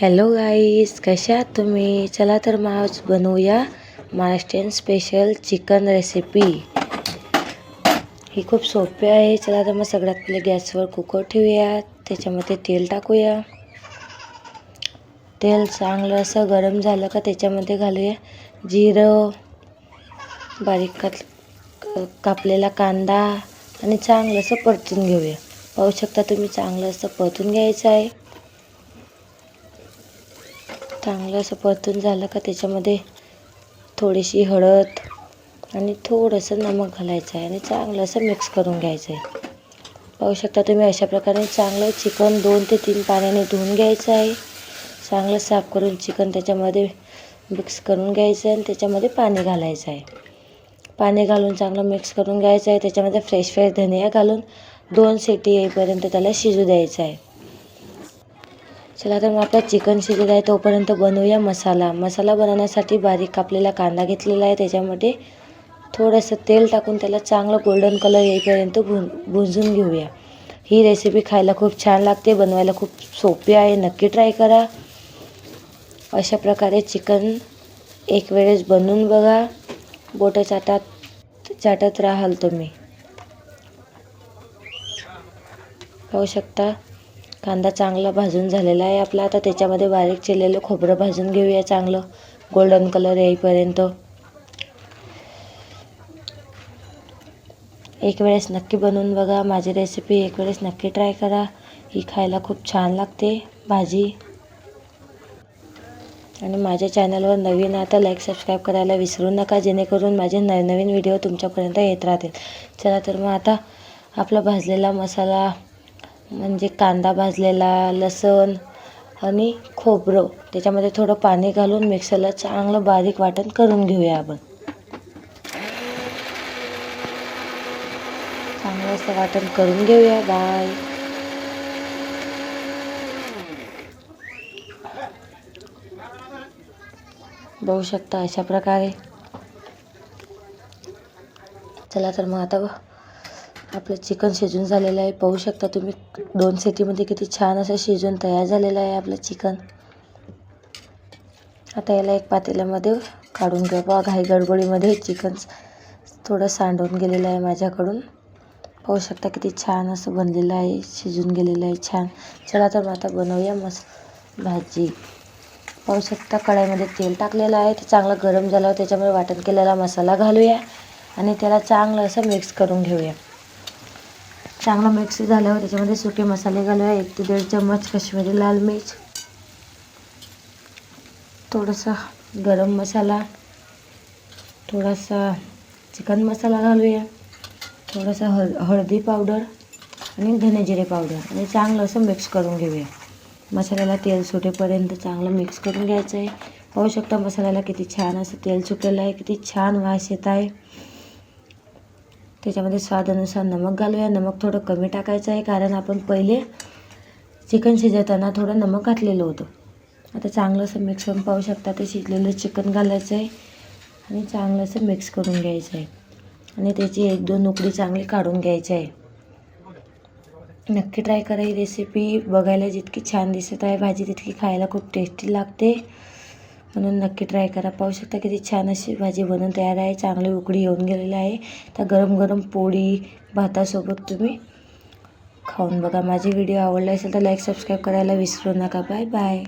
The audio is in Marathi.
हॅलो गाईस, कशा आहात तुम्ही? चला तर मग आज बनवूया महाराष्ट्रीयन स्पेशल चिकन रेसिपी। ही खूप सोपी आहे। चला तर मग सगळ्यात पहिले गॅसवर कुकर ठेवूया, त्याच्यामध्ये तेल टाकूया। तेल चांगलं असं गरम झालं का त्याच्यामध्ये घालूया जिरं, बारीक कापलेला कांदा आणि चांगलं असं परतून घेऊया। पाहू शकता तुम्ही, चांगलं असं परतून घ्यायचं आहे। चांगलं असं परतून झालं का त्याच्यामध्ये थोडीशी हळद आणि थोडंसं नमक घालायचं आहे आणि चांगलं असं मिक्स करून घ्यायचं आहे। पाहू शकता तुम्ही, अशा प्रकारे चांगलं चिकन 2 ते 3 पाण्याने धुवून घ्यायचं आहे। चांगलं साफ करून चिकन त्याच्यामध्ये मिक्स करून घ्यायचं आहे आणि त्याच्यामध्ये पाणी घालायचं आहे। पाणी घालून चांगलं मिक्स करून घ्यायचं आहे। त्याच्यामध्ये फ्रेश धनिया घालून 2 शिटी येईपर्यंत त्याला शिजू द्यायचं आहे। चला तर मग आपला चिकन शिजत आहे तोपर्यंत बनवूया मसाला। मसाला बनवण्यासाठी बारीक कापलेला कांदा घेतलेला आहे, त्याच्यामध्ये थोडंसं तेल टाकून त्याला चांगलं गोल्डन कलर येईपर्यंत भुंजून घेऊया। ही रेसिपी खायला खूप छान लागते, बनवायला खूप सोपी आहे, नक्की ट्राय करा। अशा प्रकारे चिकन एक वेळेस बनवून बघा, बोटं चाटत राहाल तुम्ही। पाहू शकता कांदा चांगला भाजून झालेला आहे आपला। आता त्याच्यामध्ये बारीक चिरलेलं खोबरं भाजून घेऊया चांगलं गोल्डन कलर येईपर्यंत। एक वेळेस नक्की बनवून बघा माझी रेसिपी, एक वेळेस नक्की ट्राय करा। ही खायला खूप छान लागते भाजी। आणि माझ्या चॅनलवर नवीन आता लाईक सबस्क्राईब करायला विसरू नका, जेणेकरून माझे नवनवीन व्हिडिओ तुमच्यापर्यंत येत राहतील। चला तर मग आता आपला भाजलेला मसाला म्हणजे कांदा भाजलेला, लसूण आणि खोबरं त्याच्यामध्ये थोडं पाणी घालून मिक्सरला चांगलं बारीक वाटण करून घेऊया आपण। चांगलं असं वाटण करून घेऊया। बाय। बघू शकता अशा प्रकारे। चला तर मग आता आपलं चिकन शिजून झालेलं आहे। पाहू शकता तुम्ही 2 शिटीमध्ये किती छान असं शिजून तयार झालेलं आहे आपलं चिकन। आता याला एक पातेल्यामध्ये काढून घेऊ। बघा, घाई गडबडीमध्ये चिकन थोडं सांडून गेलेलं आहे माझ्याकडून। पाहू शकता किती छान असं बनलेलं आहे, शिजून गेलेलं आहे छान। चला तर मग आता बनवूया भाजी। पाहू शकता कढईमध्ये तेल टाकलेलं आहे, ते चांगलं गरम झाल्यावर त्याच्यामध्ये वाटण केलेला मसाला घालूया आणि त्याला चांगलं असं मिक्स करून घेऊया। चांगलं मिक्स झाल्यावर त्याच्यामध्ये सुके मसाले घालूया। 1 ते 1.5 चम्मच काश्मीरी लाल मिर्च, थोडासा गरम मसाला, थोडासा चिकन मसाला घालूया, थोडासा हळदी पावडर आणि धने जिरे पावडर आणि चांगलं असं मिक्स करून घेऊया। मसाल्याला तेल सुटेपर्यंत चांगलं मिक्स करून घ्यायचं आहे। पाहू शकता मसाल्याला किती छान असं तेल सुटलेलं आहे, किती छान वास येत आहे। त्याच्यामध्ये स्वादानुसार नमक घालूया। नमक थोडं कमी टाकायचं आहे, कारण आपण पहिले चिकन शिजवताना थोडं नमक घातलेलं होतं। आता चांगलं असं मिक्स करून पाहू शकता ते शिजलेलं चिकन घालायचं आहे आणि चांगलं असं मिक्स करून घ्यायचं आहे आणि त्याची 1-2 उकळी चांगली काढून घ्यायची आहे। नक्की ट्राय करा ही रेसिपी। बघायला जितकी छान दिसत आहे भाजी, तितकी खायला खूप टेस्टी लागते, म्हणून नक्की ट्राय करा। पाहू शकता किती छान अशी भाजी बनवून तयार आहे, चांगली उकळी येऊन गेलेली आहे। तर गरम गरम पोळी भातासोबत तुम्ही खाऊन बघा। माझी व्हिडिओ आवडला असेल तर लाईक सबस्क्राईब करायला विसरू नका। Bye bye.